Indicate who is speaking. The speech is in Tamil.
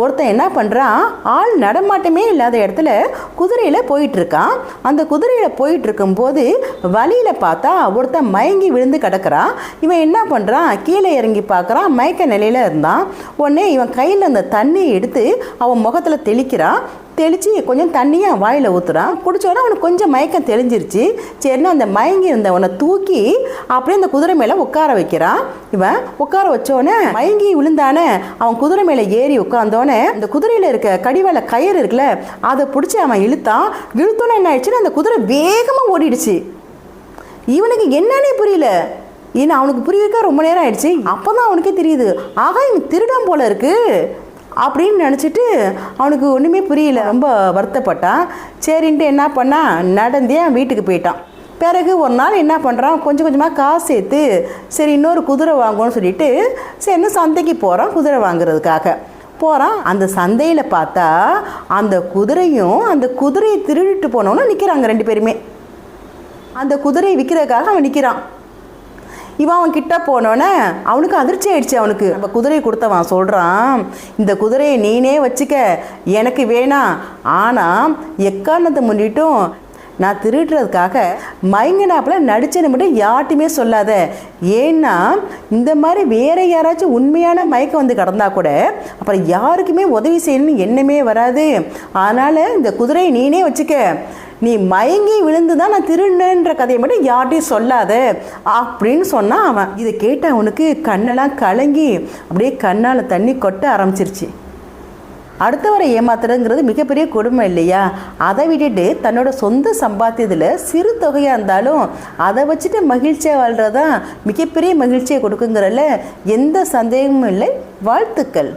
Speaker 1: ஒருத்தன் என்ன பண்ணுறான், ஆள் நடமாட்டமே இல்லாத இடத்துல குதிரையில் போயிட்டுருக்கான். அந்த குதிரையில் போயிட்டு இருக்கும்போது வழியில் பார்த்தா ஒருத்தன் மயங்கி விழுந்து கிடக்கிறான். இவன் என்ன பண்ணுறான், கீழே இறங்கி பார்க்குறான். மயக்க நிலையில் இருந்தான். உடனே இவன் கையில் அந்த தண்ணியை எடுத்து அவன் முகத்தில் தெளிக்கிறான். தெளித்து கொஞ்சம் தண்ணியை வாயில் ஊற்றுறான். குடித்தோடனே அவனுக்கு கொஞ்சம் மயக்கம் தெளிஞ்சிருச்சு. சரின்னு அந்த மயங்கி இருந்தவனை தூக்கி அப்படியே அந்த குதிரை மேலே உட்கார வைக்கிறான். இவன் உட்கார வச்சோடனே மயங்கி விழுந்தானே, அவன் குதிரை மேலே ஏறி உட்காந்தோடனே இந்த குதிரையில் இருக்க கடிவாள கயிறு இருக்குல்ல, அதை பிடிச்சி அவன் இழுத்தான். இழுத்தோன்னே என்ன ஆயிடுச்சுன்னா அந்த குதிரை வேகமாக ஓடிடுச்சு. இவனுக்கு என்னன்னே புரியல. ஏன்னா அவனுக்கு புரியக்க ரொம்ப நேரம் ஆயிடுச்சு. அப்போ தான் அவனுக்கே தெரியுது, ஆகா இவன் திருடன் போல இருக்கு அப்படின்னு நினச்சிட்டு அவனுக்கு ஒன்றுமே புரியல. ரொம்ப வருத்தப்பட்டான். சரின்ட்டு என்ன பண்ணான், நடந்தே வீட்டுக்கு போயிட்டான். பிறகு ஒரு நாள் என்ன பண்ணுறான், கொஞ்சம் கொஞ்சமாக காசு சேர்த்து சரி இன்னொரு குதிரை வாங்கணும்னு சொல்லிட்டு சரின்னு சந்தைக்கு போகிறான். குதிரை வாங்குறதுக்காக போகிறான். அந்த சந்தையில் பார்த்தா அந்த குதிரையும் அந்த குதிரையை திருடிட்டு போனவனும் நிற்கிறாங்க. 2 பேருமே அந்த குதிரையை விற்கிறதுக்காக அவன் நிற்கிறான். இவன் அவன் கிட்ட போனோன்னே அவனுக்கு அதிர்ச்சி ஆயிடுச்சு. அவனுக்கு நம்ம குதிரையை கொடுத்தவன் சொல்கிறான், இந்த குதிரையை நீனே வச்சுக்க, எனக்கு வேணாம். ஆனால் எக்காரணத்தை முன்னிட்டும் நான் திருடுறதுக்காக மயங்கினாப்பில் நடிச்சேன்னு மட்டும் யார்ட்டுமே சொல்லாத. ஏன்னா இந்த மாதிரி வேறு யாராச்சும் உண்மையான மயக்கம் வந்து கிடந்தா கூட அப்புறம் யாருக்குமே உதவி செய்யணும்னு எண்ணமே வராது. அதனால் இந்த குதிரையை நீனே வச்சுக்க, நீ மயங்கி விழுந்து தான் நான் திருடுன்ற கதையை மட்டும் யார்ட்டையும் சொல்லாத அப்படின்னு சொன்னான் அவன். இதை கேட்ட அவனுக்கு கண்ணெல்லாம் கலங்கி அப்படியே கண்ணால் தண்ணி கொட்ட ஆரம்பிச்சிருச்சு. அடுத்தவரை ஏமாத்துறதுங்கிறது மிகப்பெரிய கொடுமை இல்லையா? அதை விட்டுட்டு தன்னோட சொந்த சம்பாத்தியத்தில் சிறு தொகையாக இருந்தாலும் அதை வச்சுட்டு மகிழ்ச்சியாக வாழ்கிறதான் மிகப்பெரிய மகிழ்ச்சியை கொடுக்குங்கிறதுல எந்த சந்தேகமும் இல்லை. வாழ்த்துக்கள்.